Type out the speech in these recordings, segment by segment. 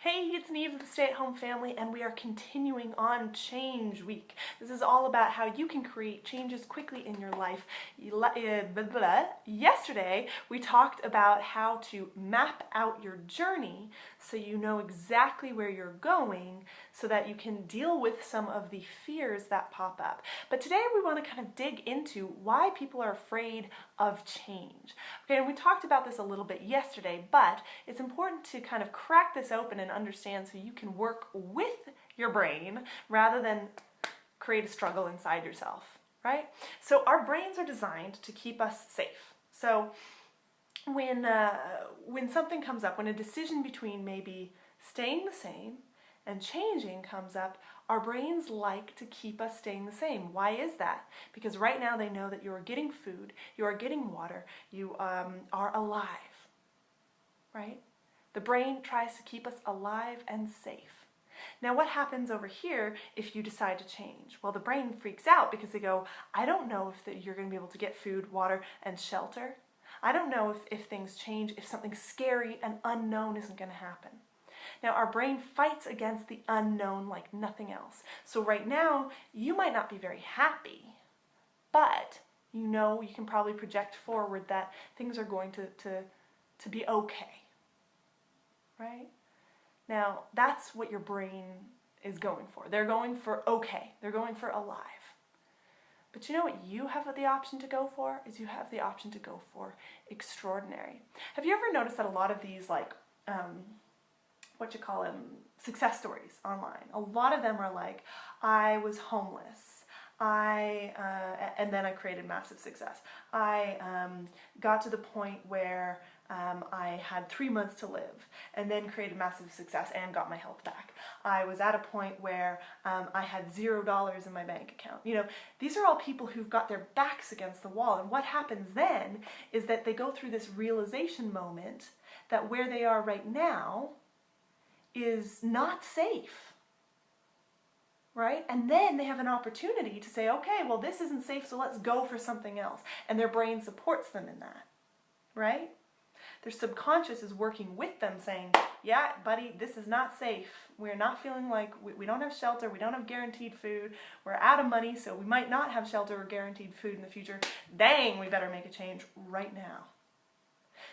Hey, it's Neve of the Stay at Home Family, and we are continuing on Change Week. This is all about how you can create changes quickly in your life. Yesterday, we talked about how to map out your journey so you know exactly where you're going so that you can deal with some of the fears that pop up. But today we want to kind of dig into why people are afraid of change. Okay, and we talked about this a little bit yesterday, but it's important to kind of crack this open and understand so you can work with your brain rather than create a struggle inside yourself, right? So our brains are designed to keep us safe. So when something comes up, when a decision between maybe staying the same and changing comes up, our brains like to keep us staying the same. Why is that? Because right now they know that you are getting food, you are getting water, you are alive, right? The brain tries to keep us alive and safe. Now what happens over here if you decide to change? Well, the brain freaks out because they go, I don't know if you're going to be able to get food, water, and shelter. I don't know if things change, if something scary and unknown isn't going to happen. Now our brain fights against the unknown like nothing else. So right now you might not be very happy, but you know you can probably project forward that things are going to be okay. Right? Now, that's what your brain is going for. They're going for okay. They're going for alive. But you know what you have the option to go for? Is you have the option to go for extraordinary. Have you ever noticed that a lot of these, like, success stories online, a lot of them are like, I was homeless. And then I created massive success. I got to the point where I had 3 months to live and then created massive success and got my health back. I was at a point where I had $0 in my bank account. You know, these are all people who've got their backs against the wall. And what happens then is that they go through this realization moment that where they are right now is not safe. Right? And then they have an opportunity to say, okay, well, this isn't safe, so let's go for something else. And their brain supports them in that, right? Their subconscious is working with them saying, yeah, buddy, this is not safe. We're not feeling like we don't have shelter. We don't have guaranteed food. We're out of money, so we might not have shelter or guaranteed food in the future. Dang, we better make a change right now.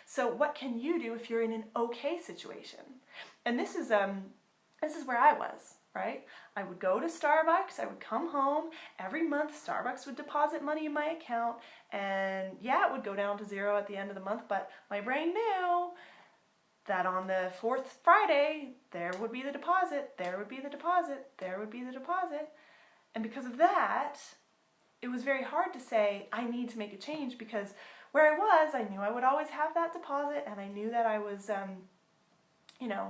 So what can you do if you're in an okay situation? And this is where I was. Right? I would go to Starbucks, I would come home, every month Starbucks would deposit money in my account, and yeah, it would go down to $0 at the end of the month, but my brain knew that on the 4th Friday, there would be the deposit, there would be the deposit, there would be the deposit. And because of that, it was very hard to say, I need to make a change, because where I was, I knew I would always have that deposit, and I knew that I was,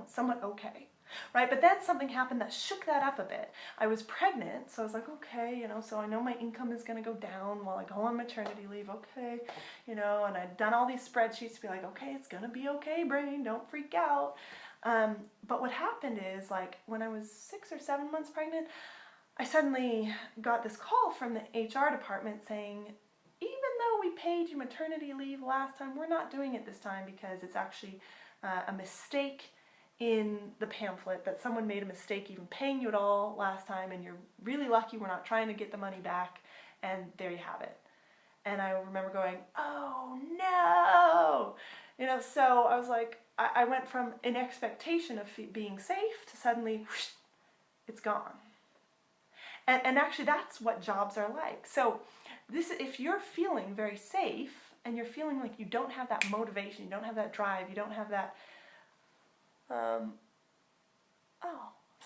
somewhat okay. Right, but then something happened that shook that up a bit. I was pregnant, so I was like, okay, so I know my income is going to go down while I go on maternity leave, okay, and I'd done all these spreadsheets to be like, okay, it's going to be okay, brain, don't freak out. But what happened is, like, when I was 6 or 7 months pregnant, I suddenly got this call from the HR department saying, even though we paid you maternity leave last time, we're not doing it this time because it's actually a mistake in the pamphlet, that someone made a mistake even paying you at all last time, and you're really lucky we're not trying to get the money back, and there you have it. And I remember going, oh no! So I was like, I went from an expectation of being safe to suddenly, whoosh, it's gone. And actually that's what jobs are like. So if you're feeling very safe, and you're feeling like you don't have that motivation, you don't have that drive, you don't have that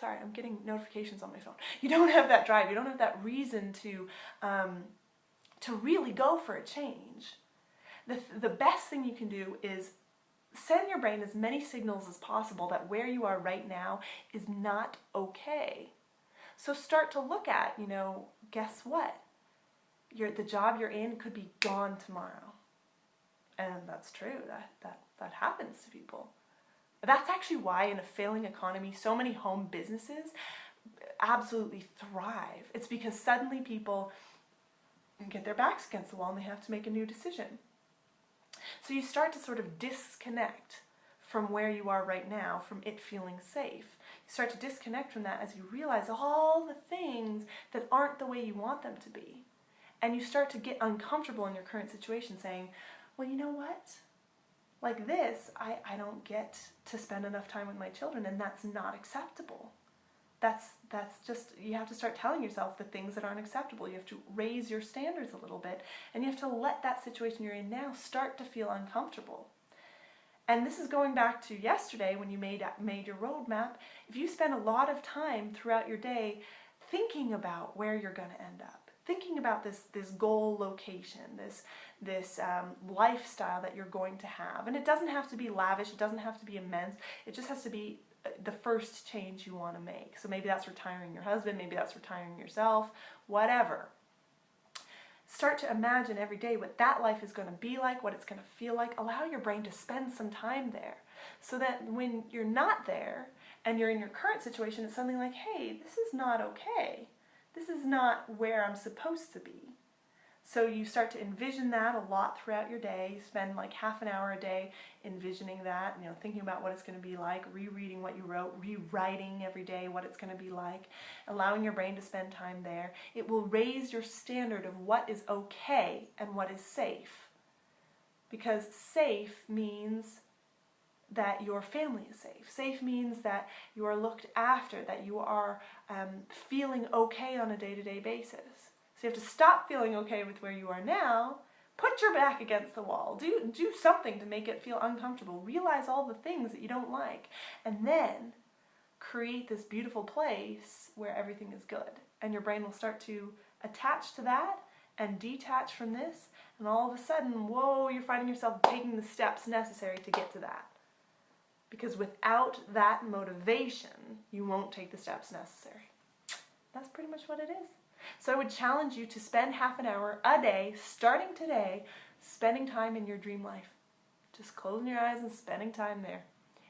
sorry, I'm getting notifications on my phone. You don't have that drive, you don't have that reason to really go for a change. The best thing you can do is send your brain as many signals as possible that where you are right now is not okay. So start to look at, guess what? The job you're in could be gone tomorrow. And that's true, that happens to people. That's actually why in a failing economy, so many home businesses absolutely thrive. It's because suddenly people get their backs against the wall and they have to make a new decision. So you start to sort of disconnect from where you are right now, from it feeling safe. You start to disconnect from that as you realize all the things that aren't the way you want them to be. And you start to get uncomfortable in your current situation saying, well, you know what? Like this, I don't get to spend enough time with my children, and that's not acceptable. That's just, you have to start telling yourself the things that aren't acceptable. You have to raise your standards a little bit, and you have to let that situation you're in now start to feel uncomfortable. And this is going back to yesterday when you made your roadmap. If you spend a lot of time throughout your day thinking about where you're going to end up, thinking about this goal location, this lifestyle that you're going to have, and it doesn't have to be lavish, it doesn't have to be immense, it just has to be the first change you want to make. So maybe that's retiring your husband, maybe that's retiring yourself, whatever. Start to imagine every day what that life is going to be like, what it's going to feel like. Allow your brain to spend some time there so that when you're not there and you're in your current situation, it's something like, hey, this is not okay. This is not where I'm supposed to be. So you start to envision that a lot throughout your day. You spend like half an hour a day envisioning that, thinking about what it's going to be like, rereading what you wrote, rewriting every day what it's going to be like, allowing your brain to spend time there. It will raise your standard of what is okay and what is safe. Because safe means that your family is safe. Safe means that you are looked after, that you are feeling okay on a day-to-day basis. So you have to stop feeling okay with where you are now, put your back against the wall, do something to make it feel uncomfortable, realize all the things that you don't like, and then create this beautiful place where everything is good. And your brain will start to attach to that and detach from this, and all of a sudden, whoa, you're finding yourself taking the steps necessary to get to that. Because without that motivation, you won't take the steps necessary. That's pretty much what it is. So I would challenge you to spend half an hour a day, starting today, spending time in your dream life. Just closing your eyes and spending time there.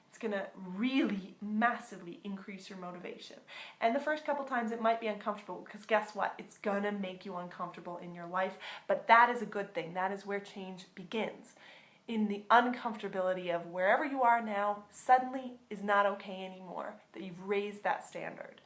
It's going to really massively increase your motivation. And the first couple times it might be uncomfortable because guess what? It's going to make you uncomfortable in your life. But that is a good thing. That is where change begins. In the uncomfortability of wherever you are now suddenly is not okay anymore, that you've raised that standard.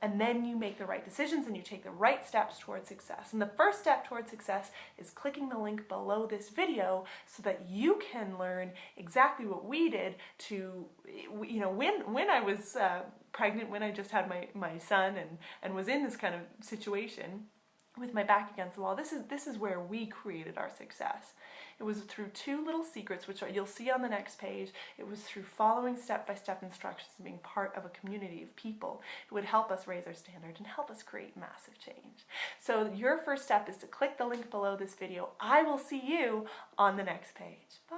And then you make the right decisions and you take the right steps towards success. And the first step towards success is clicking the link below this video so that you can learn exactly what we did to, when I was pregnant, when I just had my son and was in this kind of situation with my back against the wall, this is where we created our success. It was through 2 little secrets, which you'll see on the next page. It was through following step-by-step instructions and being part of a community of people who would help us raise our standard and help us create massive change. So your first step is to click the link below this video. I will see you on the next page. Bye.